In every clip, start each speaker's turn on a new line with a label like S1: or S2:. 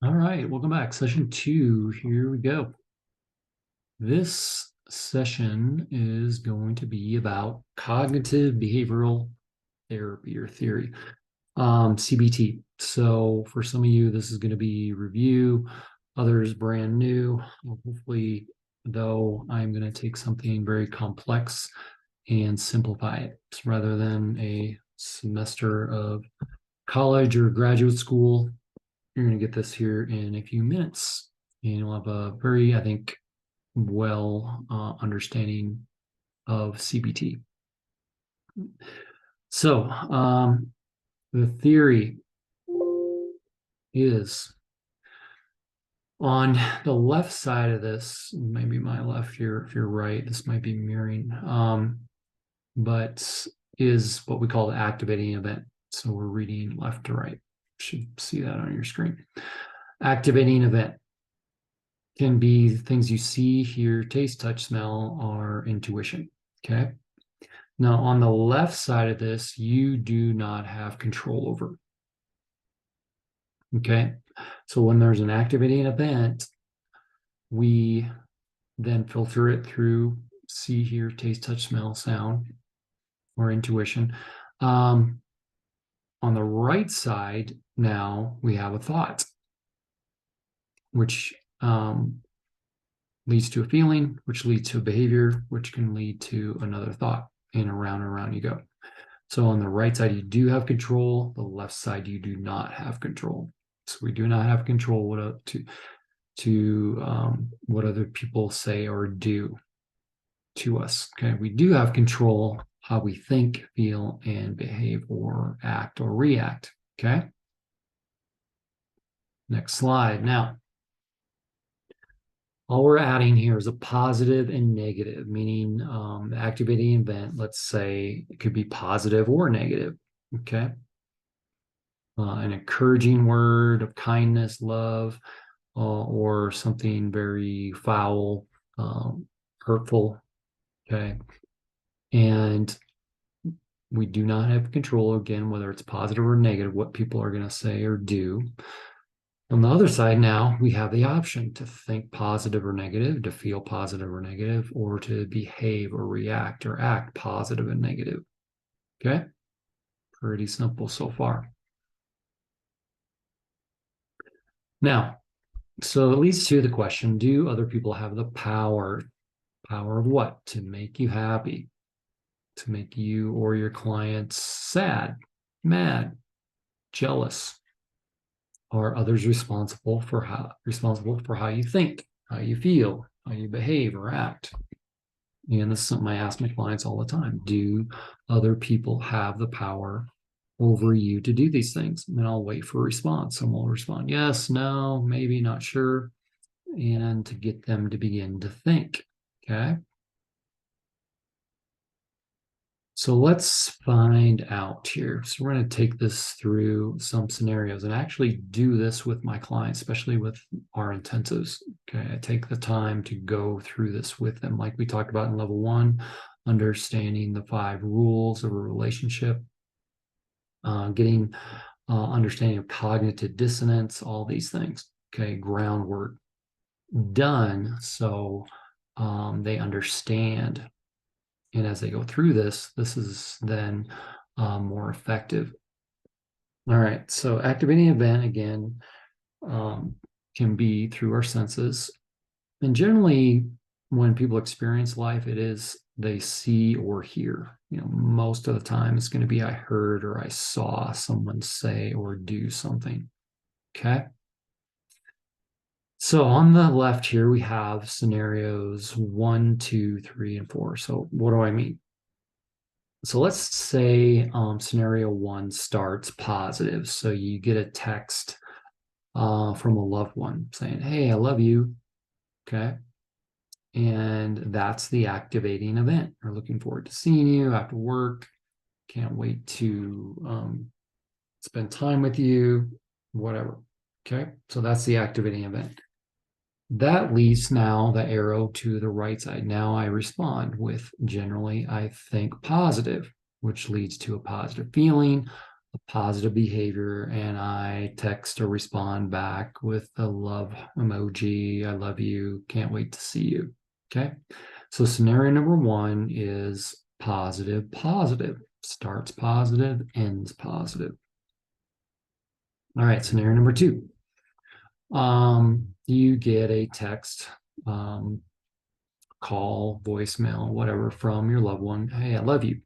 S1: All right, welcome back. Session 2, here we go. This session is going to be about cognitive behavioral therapy or theory, CBT. So for some of you, this is going to be review, others brand new. Hopefully, though, I'm going to take something very complex and simplify it rather than a semester of college or graduate school. You're going to get this here in a few minutes, and you'll have a very, I think, well understanding of CBT. So, the theory is on the left side of this, maybe my left here, if you're right, this might be mirroring, but is what we call the activating event. So we're reading left to right. Should see that on your screen. Activating event can be things you see, hear, taste, touch, smell, or intuition. Okay. Now, on the left side of this, you do not have control over. Okay. So when there's an activating event, we then filter it through see, hear, taste, touch, smell, sound, or intuition. On the right side, now we have a thought, which leads to a feeling, which leads to a behavior, which can lead to another thought, and around you go. So on the right side, you do have control. The left side, you do not have control. So we do not have control what other people say or do to us. Okay, we do have control how we think, feel, and behave, or act or react. Okay. Next slide. Now, all we're adding here is a positive and negative, meaning the activating event, let's say it could be positive or negative, okay? An encouraging word of kindness, love, or something very foul, hurtful, okay? And we do not have control, again, whether it's positive or negative, what people are going to say or do. On the other side, now we have the option to think positive or negative, to feel positive or negative, or to behave or react or act positive and negative. Okay. Pretty simple so far. Now, so it leads to the question, do other people have the power? Power of what? To make you happy, to make you or your clients sad, mad, jealous? Are others responsible for how you think, how you feel, how you behave or act? And this is something I ask my clients all the time. Do other people have the power over you to do these things? And I'll wait for a response. Someone will respond, yes, no, maybe, not sure. And to get them to begin to think. Okay. So let's find out here. So we're going to take this through some scenarios and actually do this with my clients, especially with our intensives. Okay, I take the time to go through this with them, like we talked about in level 1, understanding the 5 rules of a relationship, getting understanding of cognitive dissonance, all these things. Okay, groundwork done so they understand. And as they go through this is then more effective. All right, so activating event, again, can be through our senses. And generally, when people experience life, it is they see or hear. Most of the time it's going to be I heard or I saw someone say or do something. Okay. So on the left here, we have scenarios 1, 2, 3, and 4. So what do I mean? So let's say scenario 1 starts positive. So you get a text from a loved one saying, hey, I love you. Okay. And that's the activating event. We're looking forward to seeing you after work. Can't wait to spend time with you, whatever. Okay. So that's the activating event. That leads now the arrow to the right side. Now I respond with generally, I think positive, which leads to a positive feeling, a positive behavior and I text or respond back with a love emoji. I love you. Can't wait to see you. Okay. So scenario number one is positive, positive. Starts positive, ends positive. All right. Scenario number two. You get a text, call, voicemail, whatever from your loved one. Hey, I love you.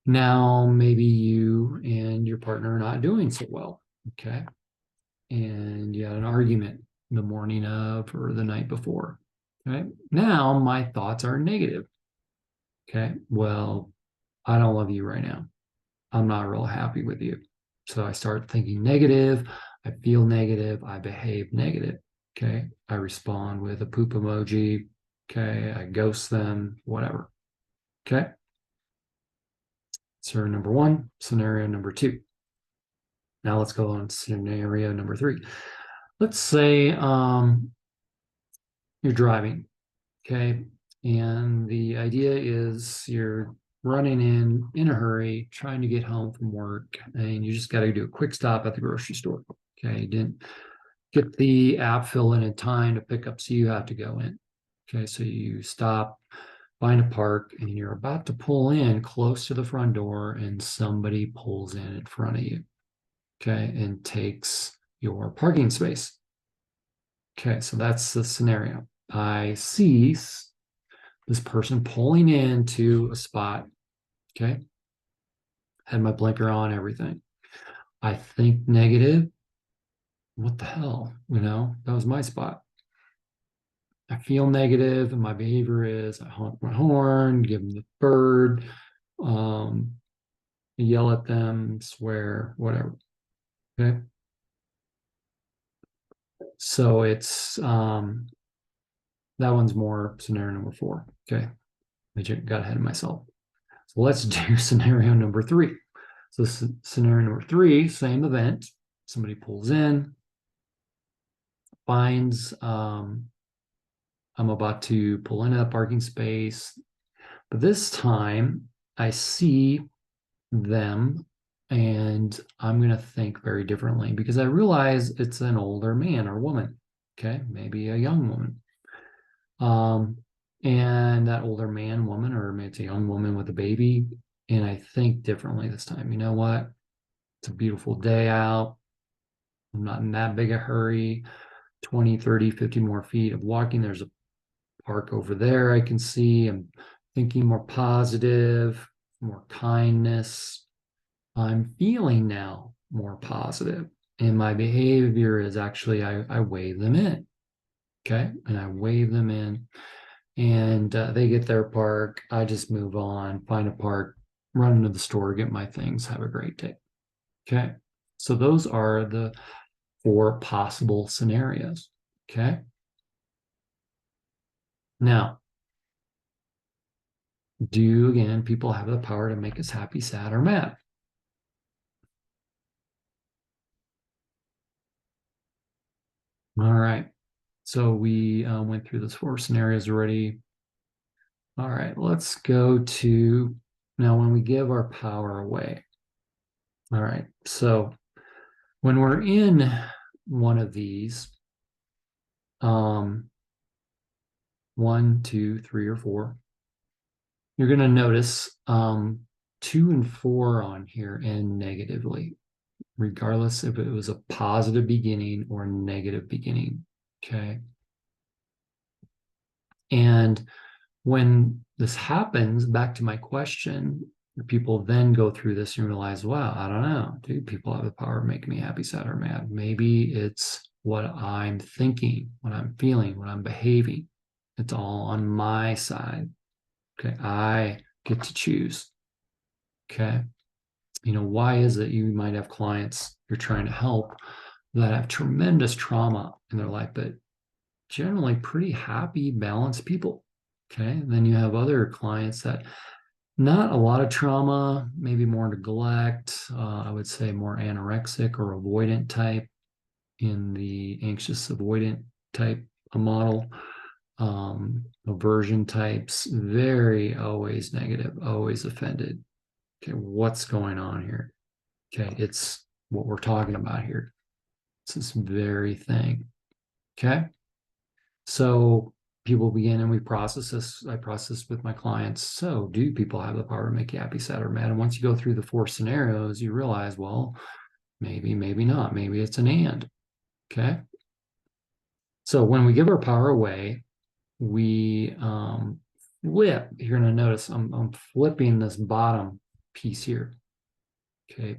S1: Now, maybe you and your partner are not doing so well. Okay. And you had an argument the morning of or the night before. Okay. Now, my thoughts are negative. Okay. Well, I don't love you right now. I'm not real happy with you. So I start thinking negative. I feel negative. I behave negative. Okay. I respond with a poop emoji. Okay. I ghost them, whatever. Okay. Scenario number one, scenario number two. Now let's go on to scenario number three. Let's say you're driving, okay? And the idea is you're running in a hurry, trying to get home from work, and you just got to do a quick stop at the grocery store. Okay, you didn't get the app fill in time to pick up, so you have to go in. Okay, so you stop, find a park, and you're about to pull in close to the front door, and somebody pulls in front of you. Okay, and takes your parking space. Okay, so that's the scenario. I see this person pulling into a spot. Okay, had my blinker on, everything. I think negative. What the hell? That was my spot. I feel negative, and my behavior is I honk my horn, give them the bird, um, yell at them, swear, whatever. Okay. So it's that one's more scenario number four. Okay. I got ahead of myself. So let's do scenario number three. So scenario number three, same event. Somebody pulls in, finds I'm about to pull into a parking space, but this time I see them and I'm going to think very differently because I realize it's an older man or woman. Okay, maybe a young woman. And that older man, woman, or maybe it's a young woman with a baby. And I think differently this time. You know what? It's a beautiful day out. I'm not in that big a hurry. 20, 30, 50 more feet of walking. There's a park over there I can see. I'm thinking more positive, more kindness. I'm feeling now more positive. And my behavior is actually I wave them in. Okay. And I wave them in and they get their park. I just move on, find a park, run into the store, get my things, have a great day. Okay. So those are the four possible scenarios. Okay. Now, do again, people have the power to make us happy, sad, or mad? All right. So we went through those four scenarios already. All right, let's go to now when we give our power away. All right, so when we're in one of these, one, two, three, or four, you're going to notice two and four on here end negatively, regardless if it was a positive beginning or negative beginning. Okay. And when this happens, back to my question, people then go through this and realize, wow, I don't know, do people have the power of making me happy, sad, or mad? Maybe it's what I'm thinking, what I'm feeling, what I'm behaving. It's all on my side. Okay. I get to choose. Okay. Why is it you might have clients you're trying to help that have tremendous trauma in their life, but generally pretty happy, balanced people? Okay. And then you have other clients that not a lot of trauma, maybe more neglect. I would say more anorexic or avoidant type in the anxious avoidant type model. Aversion types, very always negative, always offended. Okay, what's going on here? Okay, it's what we're talking about here. It's this very thing. Okay, so people begin and we process this. I process with my clients. So, do people have the power to make you happy, sad, or mad? And once you go through the 4 scenarios, you realize, well, maybe, maybe not. Maybe it's an and. Okay. So, when we give our power away, we flip. You're going to notice I'm flipping this bottom piece here. Okay.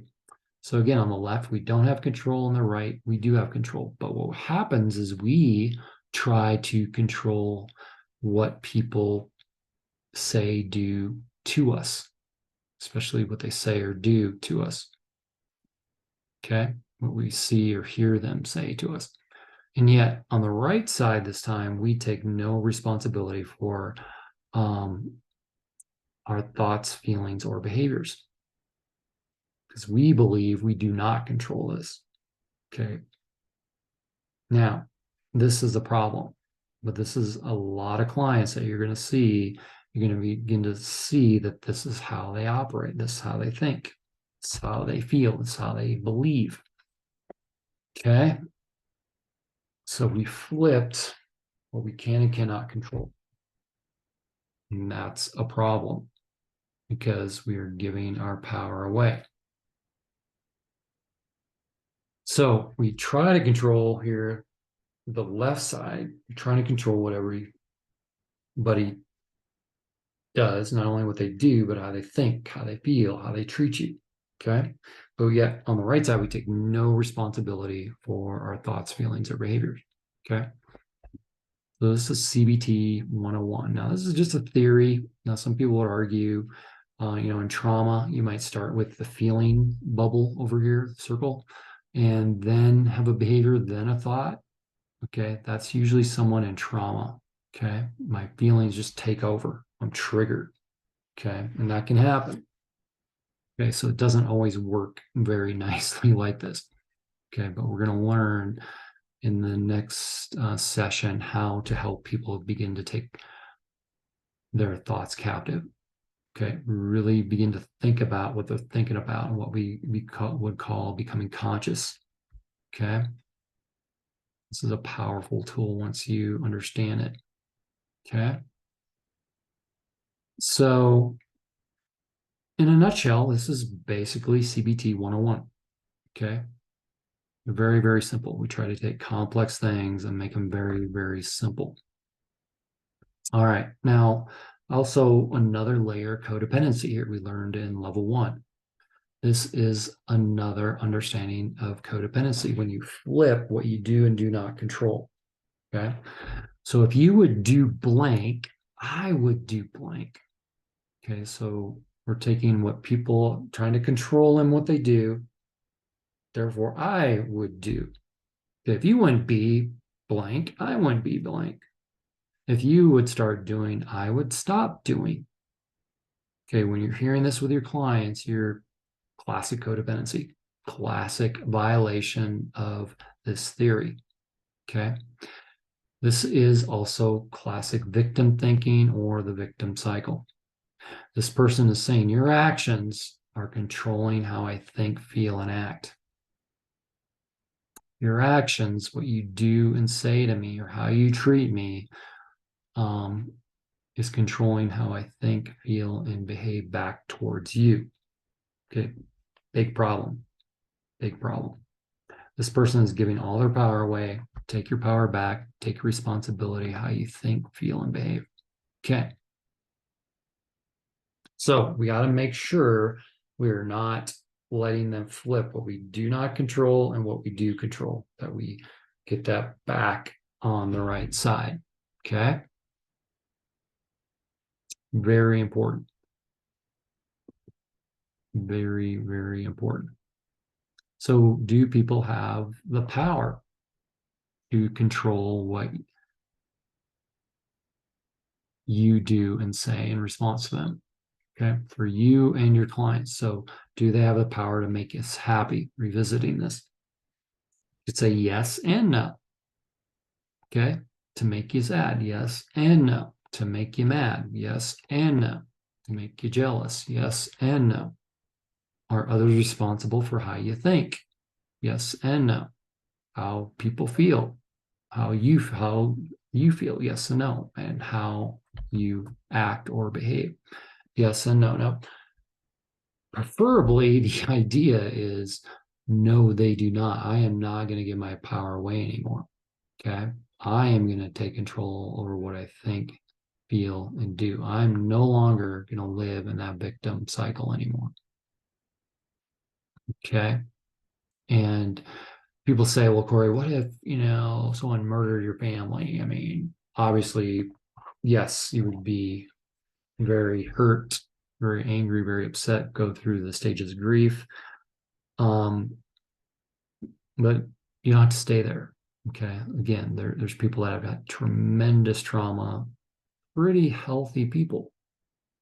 S1: So again, on the left, we don't have control. On the right, we do have control. But what happens is we try to control what people say, do to us, especially what they say or do to us. Okay. What we see or hear them say to us. And yet on the right side this time, we take no responsibility for our thoughts, feelings, or behaviors because we believe we do not control this. Okay. Now, this is a problem, but this is a lot of clients that you're going to see. You're going to begin to see that this is how they operate. This is how they think. This is how they feel. This is how they believe. Okay. So we flipped what we can and cannot control. And that's a problem because we are giving our power away. So we try to control here the left side, you're trying to control what everybody does, not only what they do, but how they think, how they feel, how they treat you. Okay. But yet on the right side, we take no responsibility for our thoughts, feelings, or behaviors. Okay. So this is CBT 101. Now, this is just a theory. Now, some people would argue, in trauma, you might start with the feeling bubble over here, circle, and then have a behavior, then a thought. Okay. That's usually someone in trauma. Okay. My feelings just take over. I'm triggered. Okay. And that can happen. Okay. So it doesn't always work very nicely like this. Okay. But we're going to learn in the next session how to help people begin to take their thoughts captive. Okay. Really begin to think about what they're thinking about and what we would call becoming conscious. Okay. This is a powerful tool once you understand it. Okay. So, in a nutshell, this is basically CBT 101. Okay. Very, very simple. We try to take complex things and make them very, very simple. All right. Now, also another layer codependency here we learned in level 1. This is another understanding of codependency when you flip what you do and do not control. Okay. So if you would do blank, I would do blank. Okay. So we're taking what people trying to control and what they do. Therefore, I would do. If you wouldn't be blank, I wouldn't be blank. If you would start doing, I would stop doing. Okay, when you're hearing this with your clients, you're classic codependency, classic violation of this theory. Okay. This is also classic victim thinking or the victim cycle. This person is saying your actions are controlling how I think, feel, and act. Your actions, what you do and say to me, or how you treat me, is controlling how I think, feel, and behave back towards you. Okay, big problem. Big problem. This person is giving all their power away. Take your power back. Take responsibility how you think, feel, and behave. Okay. So we got to make sure we're not letting them flip what we do not control and what we do control, that we get that back on the right side. Okay. Very important. Very, very important. So, do people have the power to control what you do and say in response to them? Okay. For you and your clients. So, do they have the power to make us happy? Revisiting this, it's a yes and no. Okay. To make you sad, yes and no. To make you mad, yes and no. To make you jealous, yes and no. Are others responsible for how you think? Yes and no. How people feel, how you feel, yes and no, and how you act or behave, yes and no. Now, preferably, the idea is no, they do not. I am not going to give my power away anymore. Okay. I am going to take control over what I think, feel, and do. I'm no longer going to live in that victim cycle anymore. Okay. And people say, well, Corey, what if, someone murdered your family? I mean, obviously, yes, you would be very hurt, very angry, very upset, go through the stages of grief. But you don't have to stay there. Okay. Again, there's people that have got tremendous trauma, pretty healthy people.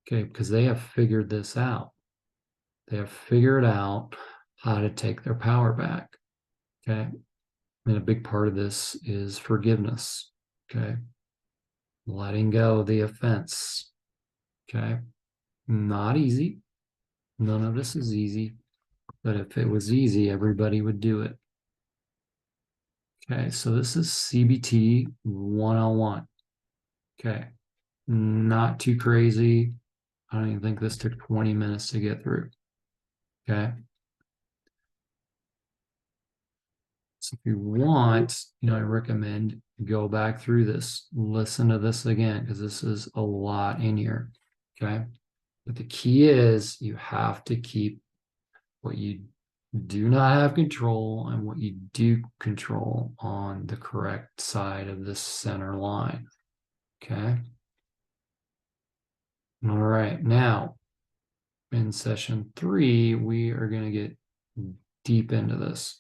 S1: Okay. Because they have figured this out. They have figured out how to take their power back. Okay. And a big part of this is forgiveness. Okay. Letting go of the offense. Okay. Not easy. None of this is easy. But if it was easy, everybody would do it. Okay. So this is CBT 101. Okay. Not too crazy. I don't even think this took 20 minutes to get through. Okay. So if you want, I recommend go back through this, listen to this again, because this is a lot in here. Okay. But the key is you have to keep what you do not have control and what you do control on the correct side of this center line. Okay. All right. Now, in session 3, we are going to get deep into this.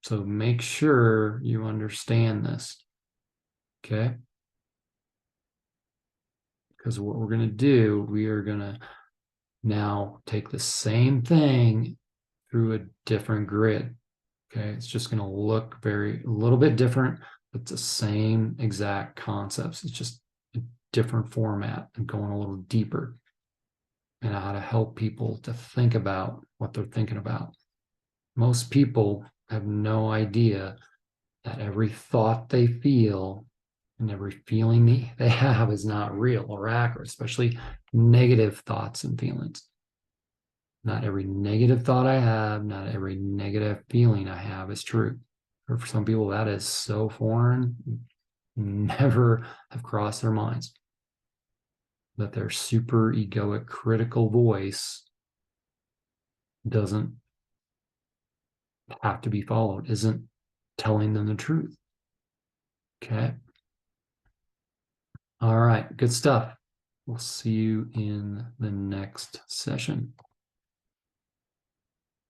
S1: So make sure you understand this. Okay. Because what we're going to do, we are going to now take the same thing through a different grid. Okay. It's just going to look a little bit different, but it's the same exact concepts. It's just a different format and going a little deeper, and how to help people to think about what they're thinking about. Most people have no idea that every thought they feel and every feeling they have is not real or accurate, especially negative thoughts and feelings. Not every negative thought I have, not every negative feeling I have is true. Or for some people, that is so foreign, never have crossed their minds. That their super egoic critical voice doesn't have to be followed, isn't telling them the truth. Okay. All right. Good stuff. We'll see you in the next session.